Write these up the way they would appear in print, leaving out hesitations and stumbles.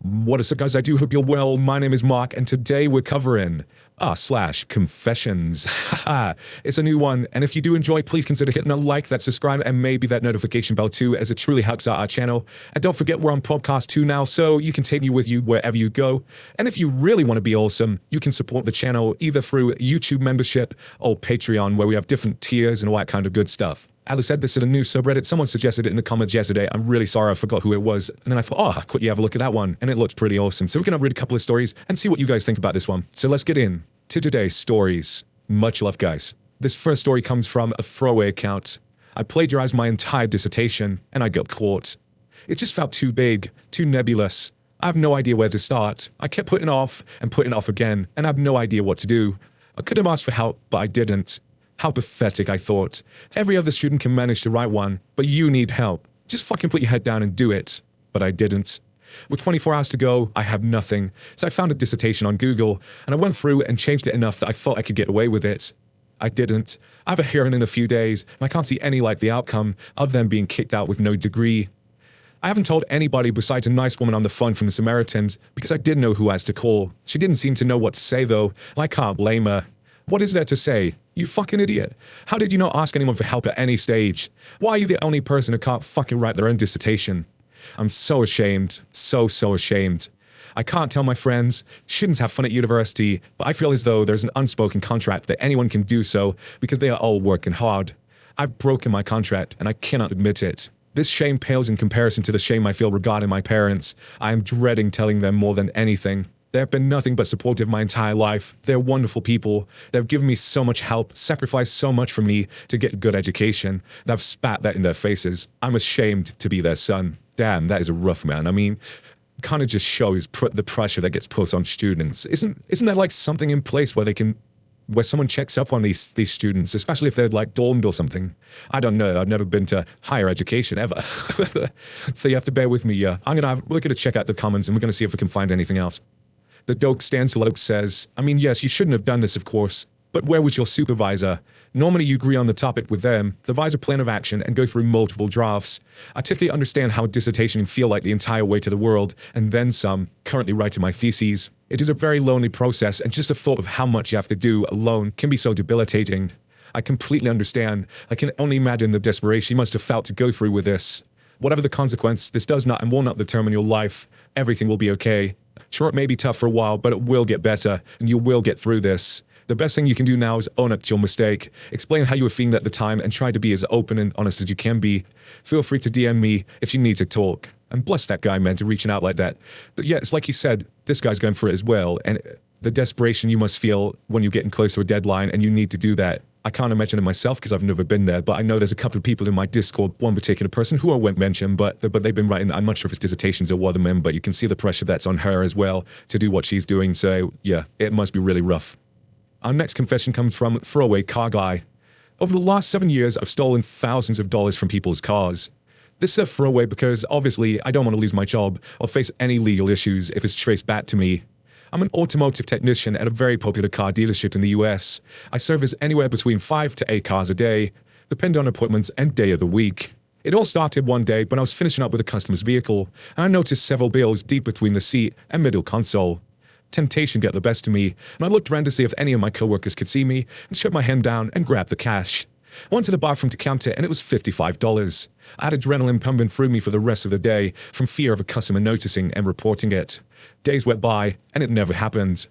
What is up, guys? I do hope you're well. My name is Mark, and today we're covering r/confessions. It's a new one, and if you do enjoy, please consider hitting a like, that subscribe, and maybe that notification bell too, as it truly helps out our channel. And don't forget, we're on podcast too now, so you can take me with you wherever you go. And if you really want to be awesome, you can support the channel either through YouTube membership or Patreon, where we have different tiers and all that kind of good stuff. As I said, this is a new subreddit. Someone suggested it in the comments yesterday. I'm really sorry, I forgot who it was. And then I thought, I'll quickly have a look at that one. And it looked pretty awesome. So we're going to read a couple of stories and see what you guys think about this one. So let's get in to today's stories. Much love, guys. This first story comes from a throwaway account. I plagiarized my entire dissertation and I got caught. It just felt too big, too nebulous. I have no idea where to start. I kept putting it off and putting it off again, and I have no idea what to do. I could have asked for help, but I didn't. How pathetic, I thought. Every other student can manage to write one, but you need help. Just fucking put your head down and do it. But I didn't. With 24 hours to go, I have nothing. So I found a dissertation on Google, and I went through and changed it enough that I thought I could get away with it. I didn't. I have a hearing in a few days, and I can't see any likely outcome other than being kicked out with no degree. I haven't told anybody besides a nice woman on the phone from the Samaritans, because I didn't know who else to call. She didn't seem to know what to say, though, and I can't blame her. What is there to say? You fucking idiot. How did you not ask anyone for help at any stage? Why are you the only person who can't fucking write their own dissertation? I'm so ashamed. So ashamed. I can't tell my friends. Shouldn't have fun at university, but I feel as though there's an unspoken contract that anyone can do so because they are all working hard. I've broken my contract and I cannot admit it. This shame pales in comparison to the shame I feel regarding my parents. I am dreading telling them more than anything. They have been nothing but supportive my entire life. They're wonderful people. They've given me so much help, sacrificed so much for me to get a good education. They've spat that in their faces. I'm ashamed to be their son. Damn, that is a rough, man. I mean, kind of just shows the pressure that gets put on students. Isn't there like something in place where where someone checks up on these students, especially if they're like dormed or something? I don't know. I've never been to higher education ever. So you have to bear with me. We're going to check out the comments and we're going to see if we can find anything else. The Doke Stancelope says, I mean, yes, you shouldn't have done this, of course, but where was your supervisor? Normally you agree on the topic with them, devise a plan of action, and go through multiple drafts. I typically understand how a dissertation can feel like the entire way to the world, and then some, currently writing my theses. It is a very lonely process, and just the thought of how much you have to do alone can be so debilitating. I completely understand. I can only imagine the desperation you must have felt to go through with this. Whatever the consequence, this does not and will not determine your life. Everything will be okay. Sure, it may be tough for a while, but it will get better, and you will get through this. The best thing you can do now is own up to your mistake. Explain how you were feeling at the time and try to be as open and honest as you can be. Feel free to DM me if you need to talk. And bless that guy, man, to reaching out like that. But yeah, it's like you said, this guy's going for it as well, and the desperation you must feel when you're getting close to a deadline and you need to do that. I can't imagine it myself because I've never been there, but I know there's a couple of people in my Discord, one particular person who I won't mention, but they've been writing, I'm not sure if it's dissertations or what of them, but you can see the pressure that's on her as well to do what she's doing, so yeah, it must be really rough. Our next confession comes from Throwaway Car Guy. Over the last 7 years, I've stolen thousands of dollars from people's cars. This is a throwaway because obviously I don't want to lose my job or face any legal issues if it's traced back to me. I'm an automotive technician at a very popular car dealership in the US. I service anywhere between 5 to 8 cars a day, depending on appointments and day of the week. It all started one day when I was finishing up with a customer's vehicle, and I noticed several bills deep between the seat and middle console. Temptation got the best of me, and I looked around to see if any of my coworkers could see me, and shut my hand down and grabbed the cash. I went to the bathroom to count it, and it was $55. I had adrenaline pumping through me for the rest of the day, from fear of a customer noticing and reporting it. Days went by, and it never happened.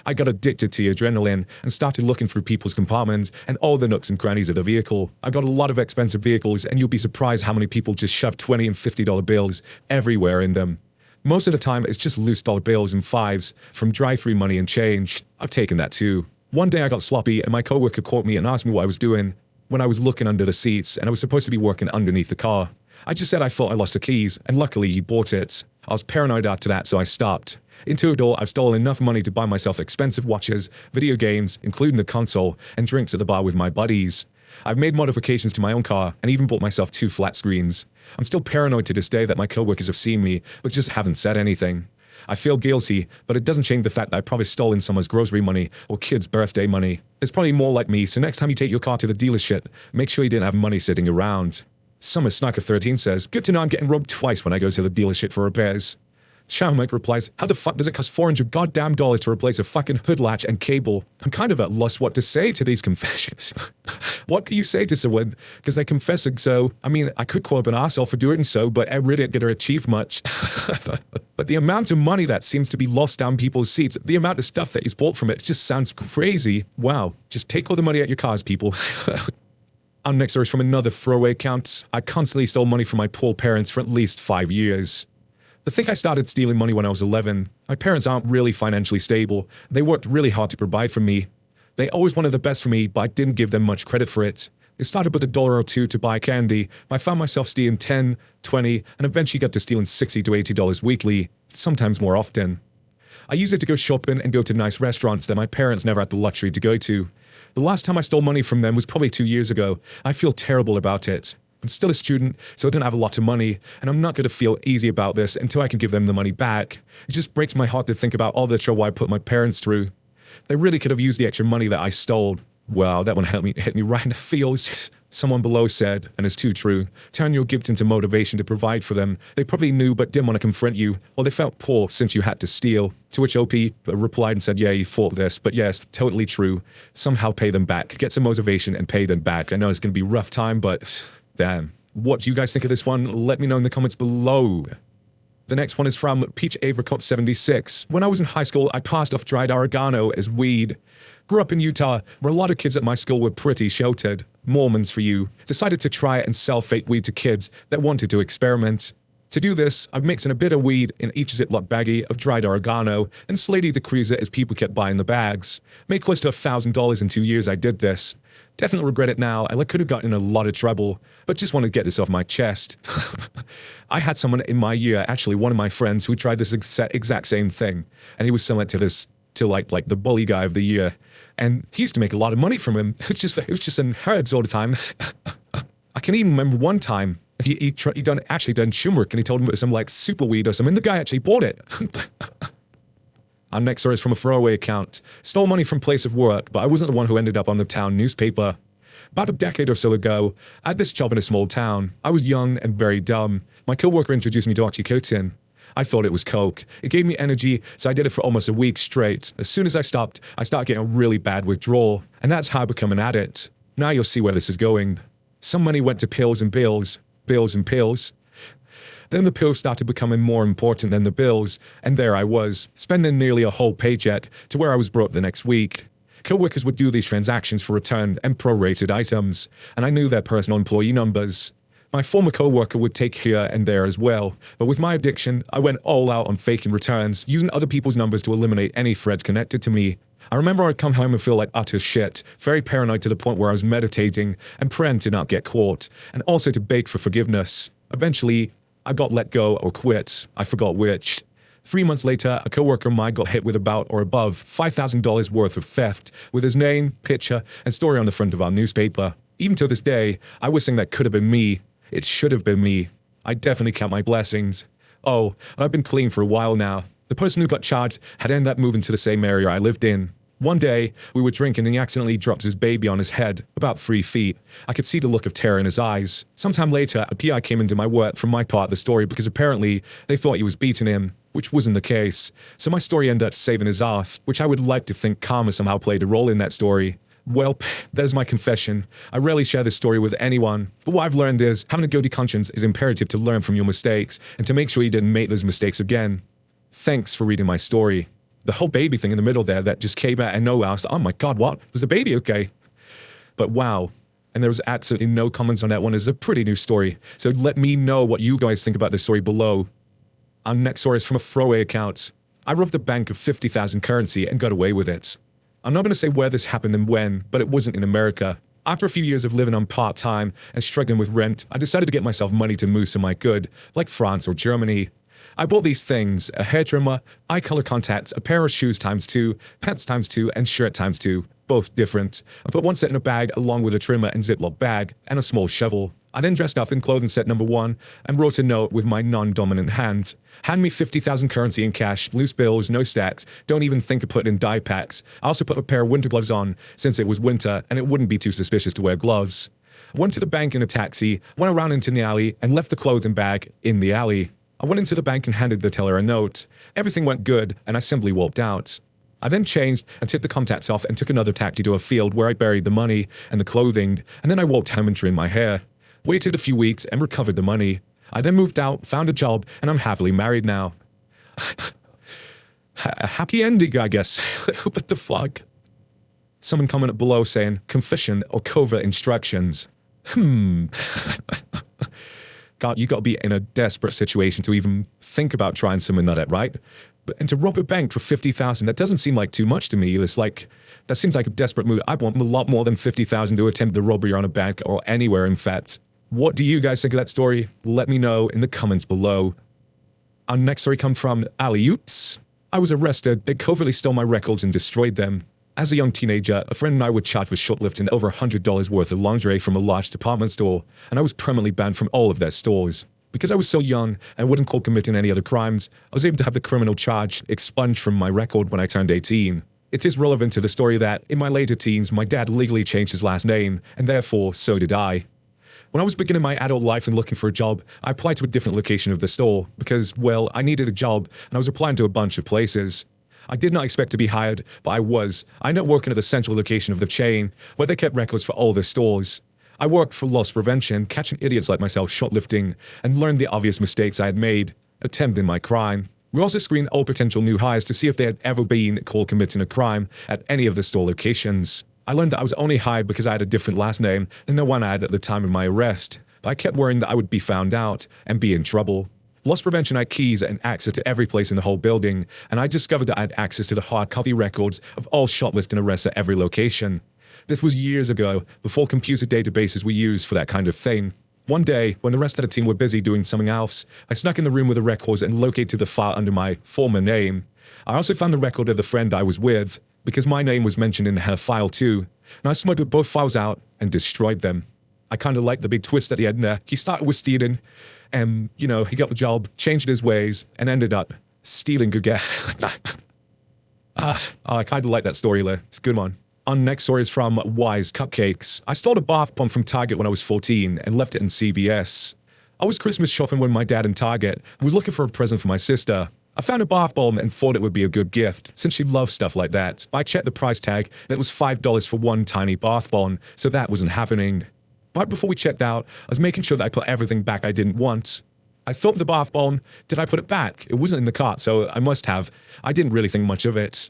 I got addicted to the adrenaline and started looking through people's compartments and all the nooks and crannies of the vehicle. I got a lot of expensive vehicles, and you'll be surprised how many people just shove $20 and $50 bills everywhere in them. Most of the time, it's just loose dollar bills and fives from drive-through money and change. I've taken that too. One day I got sloppy, and my coworker caught me and asked me what I was doing when I was looking under the seats, and I was supposed to be working underneath the car. I just said I thought I lost the keys, and luckily he bought it. I was paranoid after that, so I stopped. In total, I've stolen enough money to buy myself expensive watches, video games, including the console, and drinks at the bar with my buddies. I've made modifications to my own car, and even bought myself 2 flat screens. I'm still paranoid to this day that my coworkers have seen me, but just haven't said anything. I feel guilty, but it doesn't change the fact that I've probably stolen someone's grocery money or kid's birthday money. There's probably more like me, so next time you take your car to the dealership, make sure you didn't have money sitting around. Summer Sniker 13 says, good to know I'm getting robbed twice when I go to the dealership for repairs. Mike replies, how the fuck does it cost $400 goddamn dollars to replace a fucking hood latch and cable? I'm kind of at loss what to say to these confessions. What can you say to someone? Because they're confessing so. I mean, I could call up an arsehole for doing so, but I really didn't achieve much. But the amount of money that seems to be lost down people's seats, the amount of stuff that is bought from it just sounds crazy. Wow. Just take all the money out your cars, people. Our next story is from another throwaway account. I constantly stole money from my poor parents for at least 5 years. I think I started stealing money when I was 11. My parents aren't really financially stable. They worked really hard to provide for me. They always wanted the best for me, but I didn't give them much credit for it. It started with $1 or $2 to buy candy. I found myself stealing 10, 20, and eventually got to stealing $60 to $80 weekly, sometimes more often. I used it to go shopping and go to nice restaurants that my parents never had the luxury to go to. The last time I stole money from them was probably 2 years ago. I feel terrible about it. I'm still a student, so I don't have a lot of money, and I'm not going to feel easy about this until I can give them the money back. It just breaks my heart to think about all the trouble I put my parents through. They really could have used the extra money that I stole. Wow, that one hit me right in the feels. Someone below said, and it's too true, turn your gift into motivation to provide for them. They probably knew but didn't want to confront you, or they felt poor since you had to steal. To which OP replied and said, yeah, you thought this, but yes, totally true. Somehow pay them back, get some motivation and pay them back. I know it's going to be a rough time, but damn. What do you guys think of this one? Let me know in the comments below. The next one is from ttgyvkAraBI. When I was in high school, I passed off dried oregano as weed. Grew up in Utah, where a lot of kids at my school were pretty sheltered. Mormons for you. Decided to try and sell fake weed to kids that wanted to experiment. To do this, I'd mix in a bit of weed in each Ziploc baggie of dried oregano and slowly decrease it as people kept buying the bags. Made close to $1,000 in 2 years I did this. Definitely regret it now, I could have gotten in a lot of trouble, but just want to get this off my chest. I had someone in my year, actually one of my friends, who tried this exact same thing, and he was selling it to like the bully guy of the year, and he used to make a lot of money from him. It was just in herds all the time. I can even remember one time he done Schumrick, and he told him it was some like super weed or something. The guy actually bought it. Our next story is from a throwaway account. Stole money from place of work, but I wasn't the one who ended up on the town newspaper. About a decade or so ago, I had this job in a small town. I was young and very dumb. My coworker introduced me to oxycodone. I thought it was coke. It gave me energy, so I did it for almost a week straight. As soon as I stopped, I started getting a really bad withdrawal, and that's how I became an addict. Now you'll see where this is going. Some money went to pills and bills and pills. Then the pills started becoming more important than the bills, and there I was, spending nearly a whole paycheck to where I was broke the next week. Co-workers would do these transactions for return and prorated items, and I knew their personal employee numbers. My former co-worker would take here and there as well, but with my addiction, I went all out on faking returns, using other people's numbers to eliminate any thread connected to me. I remember I'd come home and feel like utter shit, very paranoid to the point where I was meditating and praying to not get caught, and also to beg for forgiveness. Eventually, I got let go or quit. I forgot which. 3 months later, a coworker of mine got hit with about or above $5,000 worth of theft, with his name, picture, and story on the front of our newspaper. Even to this day, I was saying that could have been me. It should have been me. I definitely count my blessings. Oh, I've been clean for a while now. The person who got charged had ended up moving to the same area I lived in. One day, we were drinking and he accidentally dropped his baby on his head, about 3 feet. I could see the look of terror in his eyes. Sometime later, a PI came into my work from my part of the story because apparently they thought he was beating him, which wasn't the case. So my story ended up saving his ass, which I would like to think karma somehow played a role in that story. Well, there's my confession. I rarely share this story with anyone, but what I've learned is having a guilty conscience is imperative to learn from your mistakes and to make sure you didn't make those mistakes again. Thanks for reading my story. The whole baby thing in the middle there that just came out and nowhere, I was like, oh my god, what? Was the baby okay? But wow. And there was absolutely no comments on that one. It's a pretty new story. So let me know what you guys think about this story below. Our next story is from a throwaway account. I robbed a bank of 50,000 currency and got away with it. I'm not going to say where this happened and when, but it wasn't in America. After a few years of living on part-time and struggling with rent, I decided to get myself money to move somewhere good, like France or Germany. I bought these things: a hair trimmer, eye color contacts, a pair of shoes ×2, pants ×2, and shirt ×2, both different. I put one set in a bag along with a trimmer and Ziploc bag, and a small shovel. I then dressed up in clothing set number 1 and wrote a note with my non-dominant hand. Hand me 50,000 currency in cash, loose bills, no stacks, don't even think of putting in dye packs. I also put a pair of winter gloves on, since it was winter and it wouldn't be too suspicious to wear gloves. I went to the bank in a taxi, went around into the alley, and left the clothing bag in the alley. I went into the bank and handed the teller a note. Everything went good, and I simply walked out. I then changed and tipped the contacts off and took another taxi to a field where I buried the money and the clothing, and then I walked home and trimmed my hair. Waited a few weeks and recovered the money. I then moved out, found a job, and I'm happily married now. A happy ending, I guess. What the fuck? Someone commented below saying, confession or covert instructions. God, you gotta be in a desperate situation to even think about trying something like that, right? And to rob a bank for 50,000, that doesn't seem like too much to me. It's like, that seems like a desperate move. I want a lot more than 50,000 to attempt the robbery on a bank or anywhere, in fact. What do you guys think of that story? Let me know in the comments below. Our next story comes from Alley-Oops. I was arrested. They covertly stole my records and destroyed them. As a young teenager, a friend and I were charged with shoplifting over $100 worth of lingerie from a large department store, and I was permanently banned from all of their stores. Because I was so young and wouldn't call committing any other crimes, I was able to have the criminal charge expunged from my record when I turned 18. It is relevant to the story that, in my later teens, my dad legally changed his last name, and therefore, so did I. When I was beginning my adult life and looking for a job, I applied to a different location of the store because, well, I needed a job and I was applying to a bunch of places. I did not expect to be hired, but I was. I ended up working at the central location of the chain, where they kept records for all the stores. I worked for loss prevention, catching idiots like myself shoplifting, and learned the obvious mistakes I had made, attempting my crime. We also screened all potential new hires to see if they had ever been caught committing a crime at any of the store locations. I learned that I was only hired because I had a different last name than the one I had at the time of my arrest, but I kept worrying that I would be found out and be in trouble. Loss prevention had keys and access to every place in the whole building, and I discovered that I had access to the hard copy records of all shoplifting arrests at every location. This was years ago, before computer databases were used for that kind of thing. One day, when the rest of the team were busy doing something else, I snuck in the room with the records and located the file under my former name. I also found the record of the friend I was with, because my name was mentioned in her file too, and I smuggled both files out and destroyed them. I kind of liked the big twist that he had in there. He started with stealing, and, you know, he got the job, changed his ways, and ended up stealing again. I kind of like that story, Lee. It's a good one. Our next story is from Wise Cupcakes. I stole a bath bomb from Target when I was 14 and left it in CVS. I was Christmas shopping with my dad in Target and was looking for a present for my sister. I found a bath bomb and thought it would be a good gift, since she loves stuff like that. I checked the price tag, and it was $5 for one tiny bath bomb, so that wasn't happening. Right before we checked out, I was making sure that I put everything back I didn't want. I filled the bath bomb. Did I put it back? It wasn't in the cart, so I must have. I didn't really think much of it.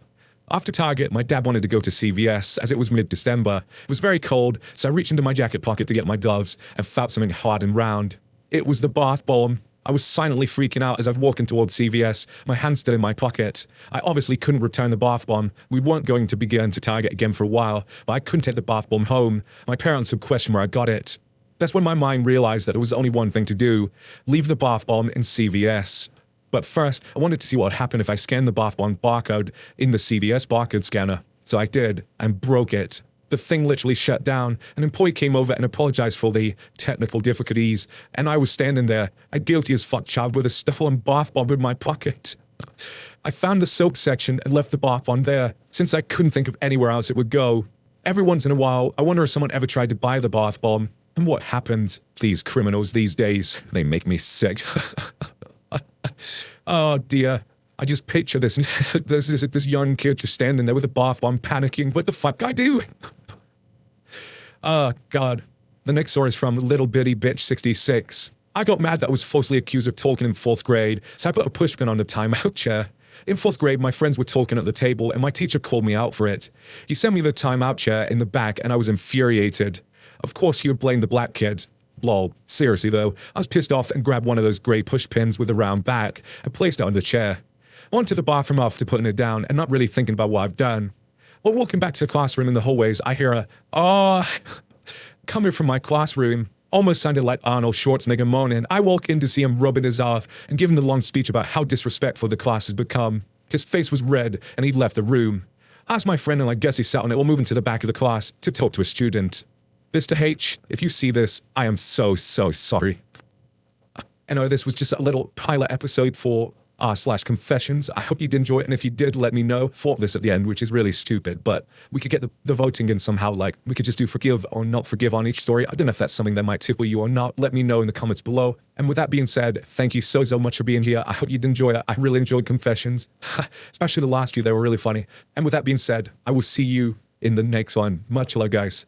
After Target, my dad wanted to go to CVS, as it was mid-December. It was very cold, so I reached into my jacket pocket to get my gloves and felt something hard and round. It was the bath bomb. I was silently freaking out as I was walking towards CVS, my hand still in my pocket. I obviously couldn't return the bath bomb. We weren't going to be going to Target again for a while, but I couldn't take the bath bomb home. My parents would question where I got it. That's when my mind realized that there was only one thing to do: leave the bath bomb in CVS. But first, I wanted to see what would happen if I scanned the bath bomb barcode in the CVS barcode scanner. So I did, and broke it. The thing literally shut down. An employee came over and apologized for the technical difficulties, and I was standing there, a guilty as fuck child with a stolen bath bomb in my pocket. I found the soap section and left the bath bomb there, since I couldn't think of anywhere else it would go. Every once in a while, I wonder if someone ever tried to buy the bath bomb, and what happened. These criminals these days, they make me sick. Oh dear. I just picture this, this young kid just standing there with a bath bomb panicking. What the fuck I do? Oh, God. The next story is from Little Bitty Bitch 66. I got mad that I was falsely accused of talking in 4th grade, so I put a pushpin on the timeout chair. In 4th grade, my friends were talking at the table, and my teacher called me out for it. He sent me the timeout chair in the back, and I was infuriated. Of course, he would blame the black kid. Lol. Seriously, though, I was pissed off and grabbed one of those grey pushpins with a round back and placed it on the chair. I went to the bathroom after putting it down and not really thinking about what I've done. While walking back to the classroom in the hallways, I hear a, coming from my classroom. Almost sounded like Arnold Schwarzenegger moaning. I walk in to see him rubbing his off and giving the long speech about how disrespectful the class has become. His face was red and he'd left the room. I asked my friend, and I guess he sat on it while moving to the back of the class to talk to a student. Mr. H, if you see this, I am so sorry. I know this was just a little pilot episode for r/confessions. I hope you did enjoy it, and if you did, let me know. Thought this at the end, which is really stupid, but we could get the voting in somehow. Like, we could just do forgive or not forgive on each story. I don't know if that's something that might tickle you or not. Let me know in the comments below. And with that being said, thank you so much for being here. I hope you did enjoy it. I really enjoyed confessions, especially the last few. They were really funny. And with that being said, I will see you in the next one. Much love, guys.